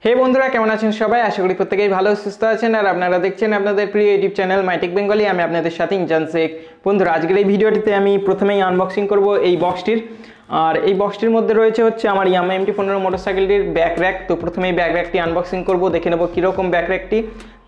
হে বন্ধুরা, কেমন আছেন সবাই? আশা করি প্রত্যেকেই ভালো সুস্থ আছেন আর আপনারা দেখছেন আপনাদের প্রিয় ইউটিউব চ্যানেল মাইটেক বেঙ্গলি। আমি আপনাদের সাথে ইনজান শেখ। বন্ধুরা, আজকের এই ভিডিওটিতে আমি প্রথমেই আনবক্সিং করব এই বক্সটির। আর এই বক্সটির মধ্যে রয়েছে আমার ইয়ামাহা MT-15 মোটরসাইকেলটির ব্যাক র্যাক। তো প্রথমেই ব্যাক র্যাকটি আনবক্সিং করব, দেখে নেব কীরকম ব্যাক র্যাকটি।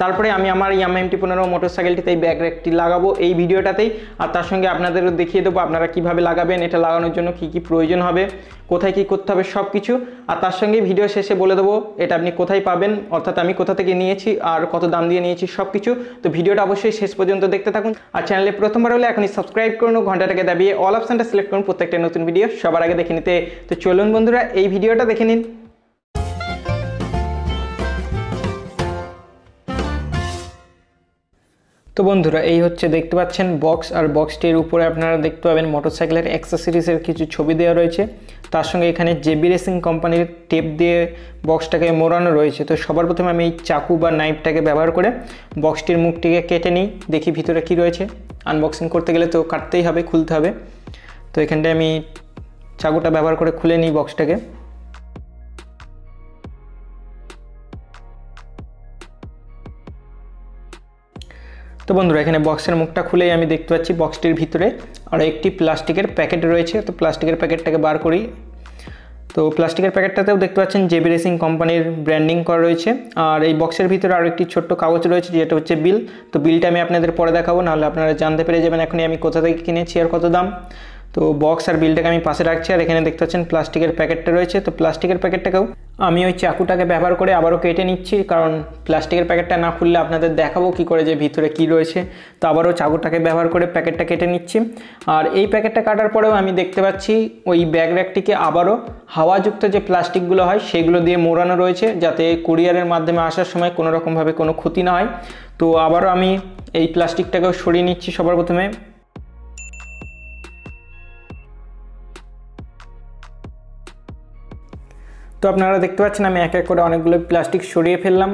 তারপরে আমি আমার ইয়ামাহা MT-15 মোটরসাইকেলটিতে এই ব্যাক র্যাকটি লাগাবো এই ভিডিওটাতেই। আর তার সঙ্গে আপনাদেরও দেখিয়ে দেবো আপনারা কীভাবে লাগাবেন, এটা লাগানোর জন্য কী কী প্রয়োজন হবে, কোথায় কী করতে হবে সব কিছু। আর তার সঙ্গে ভিডিও শেষে বলে দেবো এটা আপনি কোথায় পাবেন, অর্থাৎ আমি কোথা থেকে নিয়েছি আর কত দাম দিয়ে নিয়েছি সব কিছু। তো ভিডিওটা অবশ্যই শেষ পর্যন্ত দেখতে থাকুন। আর চ্যানেলে প্রথমবার হলে এখনই সাবস্ক্রাইব করুন, ঘন্টাটাকে দাবিয়ে অল অপশানটা সিলেক্ট করুন প্রত্যেকটা নতুন ভিডিও সবার আগে দেখে নিতে। তো চলুন বন্ধুরা, এই ভিডিওটা দেখে নিন। তো বন্ধুরা, এই দেখতে পাচ্ছেন বক্স, আর বক্সটির উপরে আপনারা দেখতে পাবেন মোটরসাইকেলের অ্যাক্সেসরিজের কিছু ছবি দেওয়া রয়েছে। তার সঙ্গে এখানে জেবি রেসিং কোম্পানির টেপ দিয়ে বক্সটাকে মোড়ানো রয়েছে। তো সবার প্রথমে আমি এই চাকু বা নাইফটাকে ব্যবহার করে বক্সটির মুখটিকে কেটে নিই, দেখি ভিতরে কি রয়েছে। আনবক্সিং করতে গেলে তো কাটতেই হবে, খুলতে হবে। তো এখানটায় আমি চাকুটা ব্যবহার করে খুলে নিই বক্সটাকে। তো বন্ধুরা, এখানে বক্সের মুখটা খুলেই আমি দেখতে পাচ্ছি বক্সটির ভিতরে আরও একটি প্লাস্টিকের প্যাকেট রয়েছে। তো প্লাস্টিকের প্যাকেটটাকে বার করি। তো প্লাস্টিকের প্যাকেটটাতেও দেখতে পাচ্ছেন জেবি রেসিং কোম্পানির ব্র্যান্ডিং করা রয়েছে। আর এই বক্সের ভিতরে আরও একটি ছোট্ট কাগজ রয়েছে, যেটা হচ্ছে বিল। তো বিলটা আমি আপনাদের পরে দেখাবো, নাহলে আপনারা জানতে পেরে যাবেন এখনই আমি কোথা থেকে কিনেছি আর কত দাম। তো বক্স আর বিলটাকে আমি পাশে রাখছি। আর এখানে দেখতে পাচ্ছেন প্লাস্টিকের প্যাকেটটা রয়েছে। তো প্লাস্টিকের প্যাকেটটাকেও আমি ওই চাকুটাকে ব্যবহার করে আবারও কেটে নিচ্ছি, কারণ প্লাস্টিকের প্যাকেটটা না খুললে আপনাদের দেখাবো কি করে যে ভিতরে কি রয়েছে। তো আবারও চাকুটাকে ব্যবহার করে প্যাকেটটা কেটে নিচ্ছি। আর এই প্যাকেটটা কাটার পরেও আমি দেখতে পাচ্ছি ওই ব্যাগ র্যাকটিকে আবারও হাওয়াযুক্ত যে প্লাস্টিকগুলো হয় সেগুলো দিয়ে মোড়ানো রয়েছে, যাতে কুরিয়ারের মাধ্যমে আসার সময় কোনো রকমভাবে কোনো ক্ষতি না হয়। তো আবারও আমি এই প্লাস্টিকটাকেও সরিয়ে নিচ্ছি সবার প্রথমে। তো আপনারা দেখতে পাচ্ছেন আমি এক এক করে অনেকগুলো প্লাস্টিক সরিয়ে ফেললাম,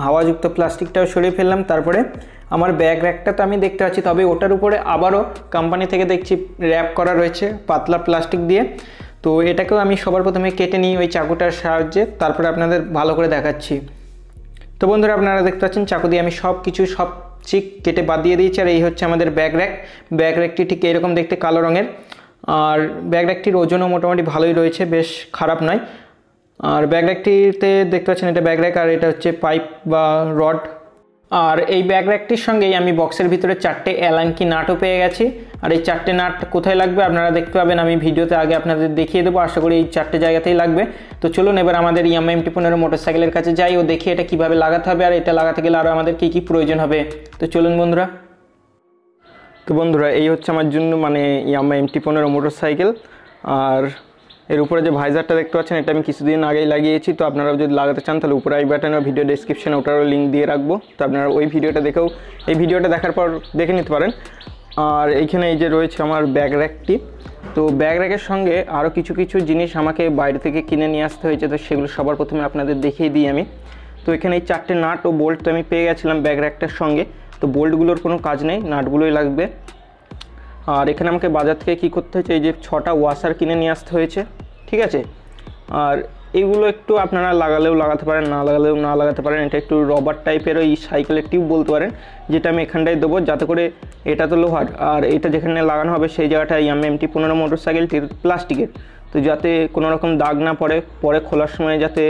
হাওয়াযুক্ত প্লাস্টিকটাও সরিয়ে ফেললাম। তারপরে আমার ব্যাগ র্যাকটা তো আমি দেখতে পাচ্ছি, তবে ওটার উপরে আবারও কোম্পানি থেকে দেখছি র্যাপ করা রয়েছে পাতলা প্লাস্টিক দিয়ে। তো এটাকেও আমি সবার প্রথমে কেটে নিই ওই চাকুটার সাহায্যে, তারপরে আপনাদের ভালো করে দেখাচ্ছি। তো বন্ধুরা, আপনারা দেখতে পাচ্ছেন চাকু দিয়ে আমি সব চিক কেটে বাদ দিয়ে দিয়েছি। আর এই আমাদের ব্যাগ র্যাক। ব্যাগ র্যাকটি ঠিক এরকম দেখতে, কালো রঙের। আর ব্যাগ র্যাকটির ওজনও মোটামুটি ভালোই রয়েছে, বেশ খারাপ নয়। আর ব্যাগ র্যাকটিতে দেখতে পাচ্ছেন এটা ব্যাগ র্যাক, আর এটা হচ্ছে পাইপ বা রড। আর এই ব্যাগ র্যাকটির সঙ্গেই আমি বক্সের ভিতরে 4টে অ্যালান কি নাটও পেয়ে গেছি। আর এই 4টে নাট কোথায় লাগবে আপনারা দেখতে পাবেন, আমি ভিডিওতে আগে আপনাদের দেখিয়ে দেবো। আশা করি এই 4টে জায়গাতেই লাগবে। তো চলুন এবার আমাদের ইয়ামাহা MT-15 মোটরসাইকেলের কাছে যাই ও দেখি এটা কীভাবে লাগাতে হবে, আর এটা লাগাতে গেলে আরও আমাদের কী কী প্রয়োজন হবে। তো চলুন বন্ধুরা। তো বন্ধুরা, এই আমার জন্য ইয়ামাহা MT-15 মোটরসাইকেল। আর এর উপরে যে ভাইজারটা দেখতে পাচ্ছেন এটা আমি কিছুদিন আগেই লাগিয়েছি। তো আপনারা যদি লাগাতে চান তাহলে উপরে আই বাটনে ভিডিও ডেসক্রিপশনে ওটারও লিঙ্ক দিয়ে রাখবো। তো আপনারা ওই ভিডিওটা দেখেও এই ভিডিওটা দেখার পর দেখে নিতে পারেন। আর এইখানে এই যে রয়েছে আমার ব্যাগ র্যাকটি। তো ব্যাগ র্যাকের সঙ্গে আরও কিছু জিনিস আমাকে বাইরে থেকে কিনে নিয়ে আসতে হয়েছে। তো সেগুলো সবার প্রথমে আপনাদের দেখিয়ে দিই আমি। তো এখানে এই 4টে নাট ও বোল্ট তো আমি পেয়ে গেছিলাম ব্যাগ র্যাকটার সঙ্গে। তো বোল্টগুলোর কোনো কাজ নেই, নাটগুলোই লাগবে। আর এখানে আমাকে বাজার থেকে কী করতে হয়েছে, এই যে 6টা ওয়াশার কিনে নিয়ে আসতে হয়েছে, ঠিক আছে। আর এইগুলো একটু আপনারা লাগালেও লাগাতে পারেন, না লাগালেও না লাগাতে পারেন। এটা একটু রবার টাইপের ওই সাইকেলের টিউব বলতে পারেন, যেটা আমি এখানটায় দেবো, যাতে করে এটা তো লোহার আর এটা যেখানে লাগানো হবে সেই জায়গাটা ইয়ামাহা MT-15 মোটরসাইকেলটির প্লাস্টিকের। তো যাতে কোনো রকম দাগ না পরে খোলার সময় যাতে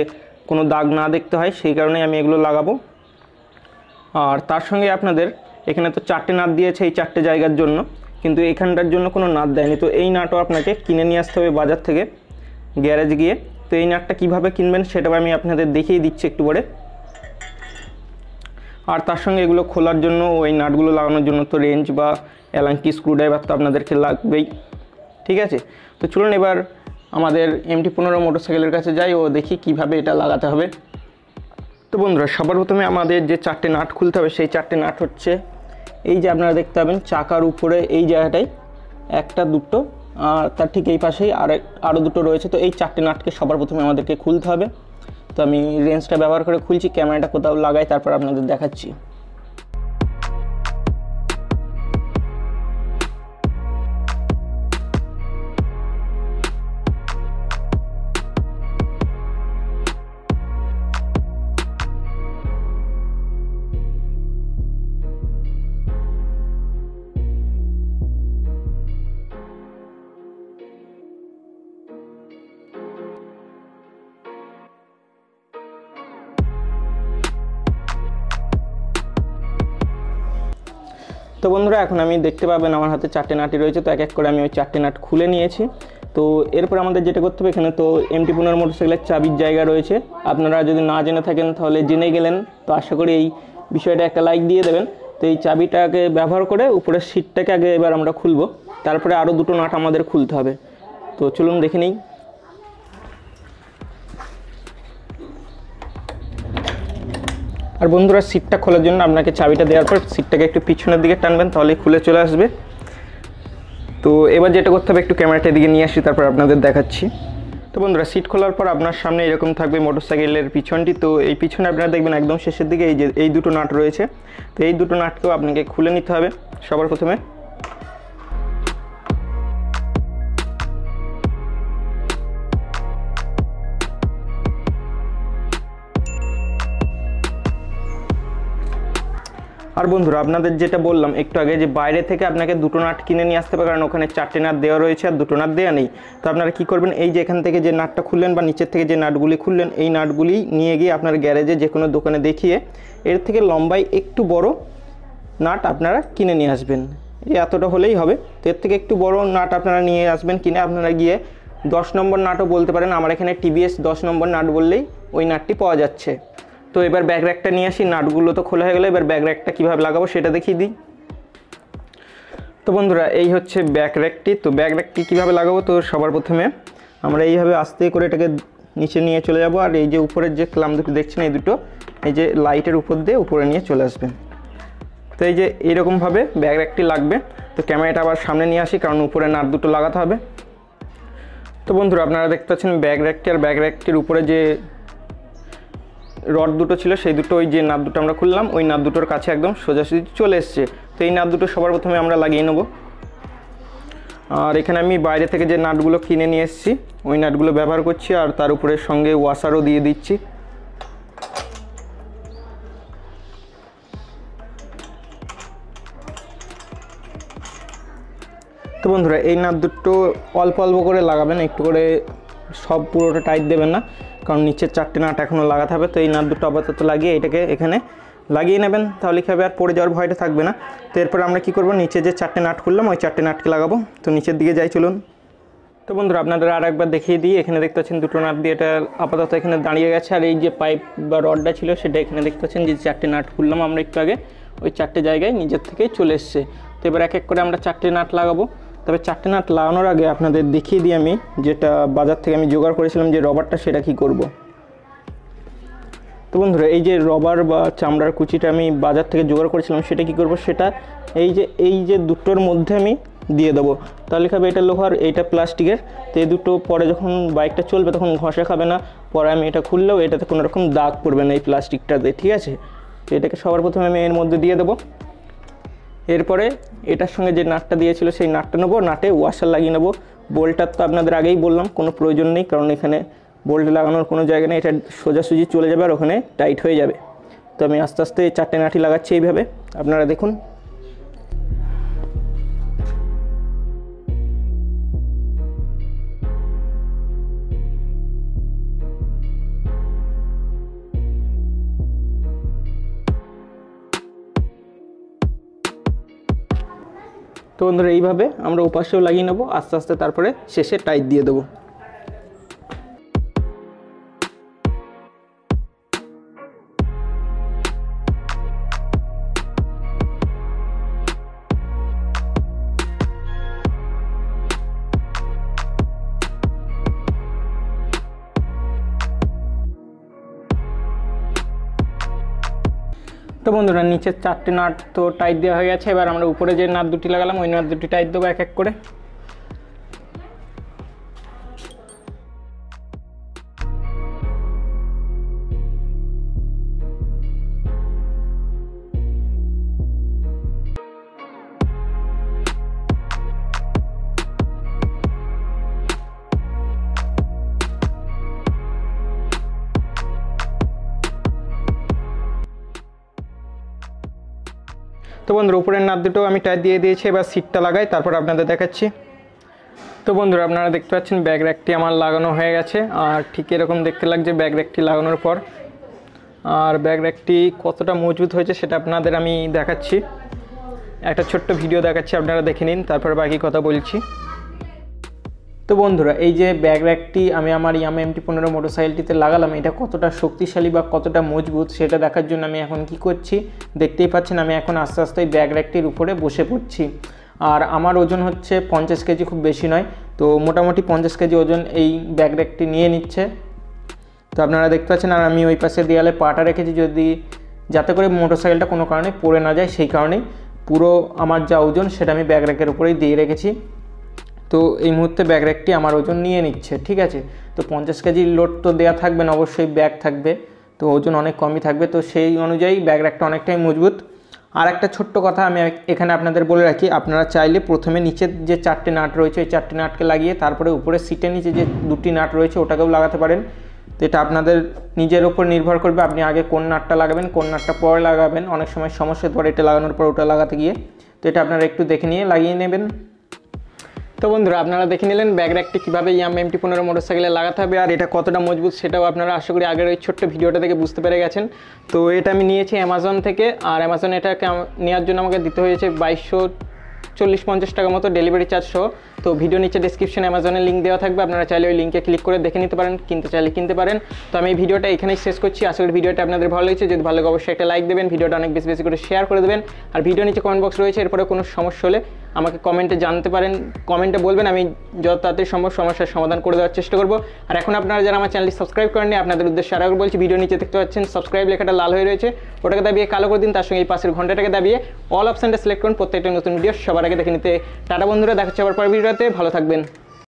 কোনো দাগ না দেখতে হয়, সেই কারণে আমি এগুলো লাগাবো। আর তার সঙ্গে আপনাদের এখানে তো 4টে নাট দিয়েছে এই 4টে জায়গার জন্য, কিন্তু এখানটার জন্য কোনো নাট দেয়নি। তো এই নাটও আপনাকে কিনে নিয়ে আসতে হবে বাজার থেকে, গ্যারেজ গিয়ে। তো এই নাটটা কীভাবে কিনবেন সেটাও আমি আপনাদের দেখিয়ে দিচ্ছি একটু পরে। আর তার সঙ্গে এগুলো খোলার জন্য ওই নাটগুলো লাগানোর জন্য তো রেঞ্জ বা অ্যালাঙ্কি স্ক্রুড্রাইভার তো আপনাদেরকে লাগবেই, ঠিক আছে। তো চলুন এবার আমাদের MT-15 মোটরসাইকেলের কাছে যাই ও দেখি কিভাবে এটা লাগাতে হবে। তো বন্ধুরা, সবার প্রথমে আমাদের যে 4টে নাট খুলতে হবে সেই 4টে নাট হচ্ছে এই যে আপনারা দেখতে পাবেন চাকার উপরে এই জায়গাটায় একটা, দুটো, আর তার ঠিক এই পাশেই আরও দুটো রয়েছে। তো এই 4টে নাটকে সবার প্রথমে আমাদেরকে খুলতে হবে। তো আমি রেঞ্জটা ব্যবহার করে খুলছি, ক্যামেরাটা কোথাও লাগাই তারপর আপনাদের দেখাচ্ছি। তো বন্ধুরা এখন আমি দেখতে পাবেন আমার হাতে 4টে নাটই রয়েছে, তো এক এক করে আমি ওই 4টে নাট খুলে নিয়েছি। তো এরপর আমাদের যেটা করতে হবে, এখানে তো MT-15 মোটরসাইকেলের চাবির জায়গা রয়েছে, আপনারা যদি না জেনে থাকেন তাহলে জেনে গেলেন। তো আশা করি এই বিষয়টা একটা লাইক দিয়ে দেবেন। তো এই চাবিটাকে ব্যবহার করে উপরের সিটটাকে আগে এবার আমরা খুলবো, তারপরে আরও 2টো নাট আমাদের খুলতে হবে। তো চলুন দেখে নিই। আর বন্ধুরা সিটটা খোলার জন্য আপনাকে চাবিটা দেওয়ার পর সিটটাকে একটু পিছনের দিকে টানবেন, তাহলে খুলে চলে আসবে। তো এবার যেটা করতে হবে, একটু ক্যামেরাটার দিকে নিয়ে আসি, তারপর আপনাদের দেখাচ্ছি। তো বন্ধুরা সিট খোলার পর আপনার সামনে এরকম থাকবে মোটরসাইকেলের পিছনটি। তো এই পিছনে আপনারা দেখবেন একদম শেষের দিকে এই 2টো নাট রয়েছে। তো এই 2টো নাটকেও আপনাকে খুলে নিতে হবে সবার প্রথমে। আর বন্ধুরা আপনাদের যেটা বললাম একটু আগে, যে বাইরে থেকে আপনাকে 2টো নাট কিনে নিয়ে আসতে হবে, কারণ ওখানে 4টে নাট দেওয়া রয়েছে আর 2টো নাট দেওয়া নেই। তো আপনারা কি করবেন, এই যে এখান থেকে যে নাটটা খুললেন বা নিচের থেকে যে নাটগুলি খুললেন, এই নাটগুলি নিয়ে গিয়ে আপনার গ্যারেজে যে কোনো দোকানে দেখিয়ে এর থেকে লম্বায় একটু বড় নাট আপনারা কিনে নিয়ে আসবেন। এই এতটা হলেই হবে। তো এর থেকে একটু বড় নাট আপনারা নিয়ে আসবেন, কিনে আপনারা গিয়ে 10 নম্বর নাটও বলতে পারেন, আমার এখানে TVS 10 নম্বর নাট বললেই ওই নাটটি পাওয়া যাচ্ছে। তো এবার ব্যাক র্যাকটা নিয়ে আসি, নাটগুলো তো খোলা হয়ে গেলো, এবার ব্যাক র্যাকটা কীভাবে লাগাবো সেটা দেখিয়ে দিই। তো বন্ধুরা এই হচ্ছে ব্যাক র্যাকটি। তো ব্যাক র্যাকটি কীভাবে লাগাবো, তো সবার প্রথমে আমরা এইভাবে আস্তে করে এটাকে নিচে নিয়ে চলে যাব, আর এই যে উপরের যে ক্লাম দুটো দেখছেন এই দুটো এই যে লাইটের উপর দিয়ে উপরে নিয়ে চলে আসবে। তো এই যে এইরকমভাবে ব্যাক র্যাকটি লাগবে। তো ক্যামেরাটা আবার সামনে নিয়ে আসি, কারণ উপরে নাট দুটো লাগাতে হবে। তো বন্ধুরা আপনারা দেখতে পাচ্ছেন ব্যাক র্যাকটি, আর ব্যাক র্যাকটির উপরে যে রড দুটো ছিল সেই দুটো, ওই যে নাট দুটো আমরা খুললাম ওই নাট দুটোর কাছে একদম সোজাসুজি চলে এসছে। তো এই নাট দুটো সবার প্রথমে আমরা লাগিয়ে নেব। আর এখানে আমি বাইরে থেকে যে নাটগুলো কিনে নিয়ে এসেছি ওই নাটগুলো ব্যবহার করছি, আর তার উপরে সঙ্গে ওয়াশারও দিয়ে দিচ্ছি। তো বন্ধুরা এই নাট দুটো অল্প অল্প করে লাগাবেন, একটু করে, সব পুরোটা টাইট দেবেন না, কারণ নিচের 4টে নাট এখনও লাগাতে হবে। তো এই নাট দুটো আপাতত লাগিয়ে এটাকে এখানে লাগিয়ে নেবেন, তাহলে কী হবে আর পড়ে যাওয়ার ভয়টা থাকবে না। তো এরপরে আমরা কী করবো, নিচে যে 4টে নাট খুললাম ওই 4টে নাটকে লাগাবো। তো নিচের দিকে যাই চলুন। তো বন্ধুরা আপনাদের আর একবার দেখিয়ে দিই, এখানে দেখতে পাচ্ছেন 2টো নাট দিয়ে এটা আপাতত এখানে দাঁড়িয়ে গেছে। আর এই যে পাইপ বা রডটা ছিল সেটা এখানে দেখতে পাচ্ছেন যে 4টে নাট খুললাম আমরা একটু আগে, ওই 4টে জায়গায় নিজের থেকেই চলে এসছে। তো এবার এক এক করে আমরা 4টে নাট লাগাবো। তবে 4টে নাট লাগানোর আগে আপনাদের দেখিয়ে দিই আমি যেটা বাজার থেকে আমি জোগাড় করেছিলাম যে রবারটা, সেটা কি করব। তো বন্ধুরা এই যে রবার বা চামড়ার কুচিটা আমি বাজার থেকে জোগাড় করেছিলাম, সেটা কি করব, সেটা এই যে দুটোর মধ্যে আমি দিয়ে দেবো, তাহলে খাবে এটা লোহার এইটা প্লাস্টিকের। তো এই দুটো পরে যখন বাইকটা চলবে তখন ঘষা খাবে না, পরে আমি এটা খুললেও এটাতে কোনো রকম দাগ পড়বে না এই প্লাস্টিকটাতে, ঠিক আছে। তো এটাকে সবার প্রথমে আমি এর মধ্যে দিয়ে দেবো। এরপরে এটার সঙ্গে যে নাটটা দিয়েছিল সেই নাটটা নেবো, নাটে ওয়াশার লাগিয়ে নেবো। বোল্টটার তো আপনাদের আগেই বললাম কোনো প্রয়োজন নেই, কারণ এখানে বোল্ট লাগানোর কোনো জায়গা নেই, এটা সোজাসুজি চলে যাবে আর ওখানে টাইট হয়ে যাবে। তো আমি আস্তে আস্তে 4টে নাটই লাগাচ্ছি এইভাবে, আপনারা দেখুন। তো বন্ধুরা এইভাবে আমরা ওপাশেও লাগিয়ে নেবো আস্তে আস্তে, তারপরে শেষে টাইট দিয়ে দেবো। তো বন্ধুরা নিচের 4টে নাট তো টাইট দেওয়া হয়ে গেছে, এবার আমরা উপরে যে নাট দুটি লাগালাম ওই নাট দুটি টাইট দেবো এক এক করে। তো বন্ধুরা উপরের নাট দুটো আমি টাইট দিয়ে দিয়েছি, এবার সিটটা লাগাই তারপর আপনাদের দেখাচ্ছি। তো বন্ধুরা আপনারা দেখতে পাচ্ছেন ব্যাক র্যাকটি আমার লাগানো হয়ে গেছে, আর ঠিক এরকম দেখতে লাগছে ব্যাক র্যাকটি লাগানোর পর। আর ব্যাক র্যাকটি কতটা মজবুত হয়েছে সেটা আপনাদের আমি দেখাচ্ছি। একটা ছোট্ট ভিডিও দেখাচ্ছি, আপনারা দেখে নিন, তারপর বাকি কথা বলছি। তো বন্ধুরা, এই যে ব্যাগ র্যাকটি আমি আমার ইয়ামাহা MT-15 মোটরসাইকেলটিতে লাগালাম, এটা কতটা শক্তিশালী বা কতটা মজবুত সেটা দেখার জন্য আমি এখন কি করছি দেখতেই পাচ্ছেন। আমি এখন আস্তে আস্তে এই ব্যাগ র্যাকটির উপরে বসে পড়ছি। আর আমার ওজন হচ্ছে 50 কেজি, খুব বেশি নয়। তো মোটামুটি 50 কেজি ওজন এই ব্যাগ র্যাকটি নিয়ে নিচ্ছে। তো আপনারা দেখতে পাচ্ছেন। আর আমি ওই পাশে দেয়ালে পাটা রেখেছি, যাতে করে মোটরসাইকেলটা কোনো কারণে পড়ে না যায়, সেই কারণেই পুরো আমার যা ওজন সেটা আমি ব্যাগ র্যাকের উপরেই দিয়ে রেখেছি। তো এই মুহূর্তে ব্যাগ র্যাকটি আমার ওজন নিয়ে নিচ্ছে, ঠিক আছে। তো 50 কেজির লোড তো দেওয়া থাকবে না, অবশ্যই ব্যাগ থাকবে, তো ওজন অনেক কমই থাকবে। তো সেই অনুযায়ী ব্যাগ র্যাকটা অনেকটাই মজবুত। আর একটা ছোট্ট কথা আমি এখানে আপনাদের বলে রাখি, আপনারা চাইলে প্রথমে নিচের যে 4টে নাট রয়েছে ওই 4টে নাটকে লাগিয়ে তারপরে উপরে সিটের নিচে যে 2টি নাট রয়েছে ওটাকেও লাগাতে পারেন। তো এটা আপনাদের নিজের উপর নির্ভর করবে, আপনি আগে কোন নাটটা লাগাবেন, কোন নাটটা পরে লাগাবেন। অনেক সময় সমস্যা হতে পারে এটা লাগানোর পর ওটা লাগাতে গিয়ে, তো এটা আপনারা একটু দেখে নিয়ে লাগিয়ে নেবেন। তো বন্ধুরা, আপনারা দেখে নিলেন ব্যাগ র্যাকটি কীভাবে ইয়ামাহা MT-15 মোটরসাইকেলে লাগাতে হবে আর এটা কতটা মজবুত সেটাও আপনারা আশা করি আগের ওই ছোট্ট ভিডিওটা থেকে বুঝতে পেরে গেছেন। তো এটা আমি নিয়েছি অ্যামাজন থেকে, আর অ্যামাজন এটাকে নেওয়ার জন্য আমাকে দিতে হয়েছে 2240-50 টাকা মতো ডেলিভারি চার্জ সহ। তো ভিডিও নিচে ডেসক্রিপশনে অ্যামাজনের লিঙ্ক দেওয়া থাকবে, আপনারা চাইলে ওই লিঙ্কে ক্লিক করে দেখে নিতে পারেন, কিনতে চাইলে কিনতে পারেন। তো আমি এই ভিডিওটা এখানেই শেষ করছি। আশা করি ভিডিওটা আপনাদের ভালো লেগেছে, যদি ভালো লাগে অবশ্যই একটা লাইক দেবেন, ভিডিওটা অনেক বেশি বেশি করে শেয়ার করে দেবেন। আর ভিডিও নিচে কমেন্ট বক্স রয়েছে, এরপরে কোনো সমস্যা হলে আমাকে কমেন্টে জানতে পারেন, কমেন্টে বলবেন, আমি যত তাড়াতাড়ি সম্ভব সমস্যার সমাধান করে দেওয়ার চেষ্টা করব। আর এখন আপনারা যারা আমার চ্যানেলটি সাবস্ক্রাইব করেননি, আপনাদের উদ্দেশ্যে আরেকবার বলছি, ভিডিও নিচে দেখতে পাচ্ছেন সাবস্ক্রাইব লেখাটা লাল হয়ে রয়েছে, ওটাকে দাবিয়ে কালো করে দিন, তার সঙ্গে এই পাশের ঘন্টাটাকে দাবিয়ে অল অপশানটা সিলেক্ট করুন, প্রত্যেকটা নতুন ভিডিও সবার আগে দেখে নিতে। টাটা বন্ধুরা, দেখা হচ্ছে আবার পরের ভিডিওতে, ভালো থাকবেন।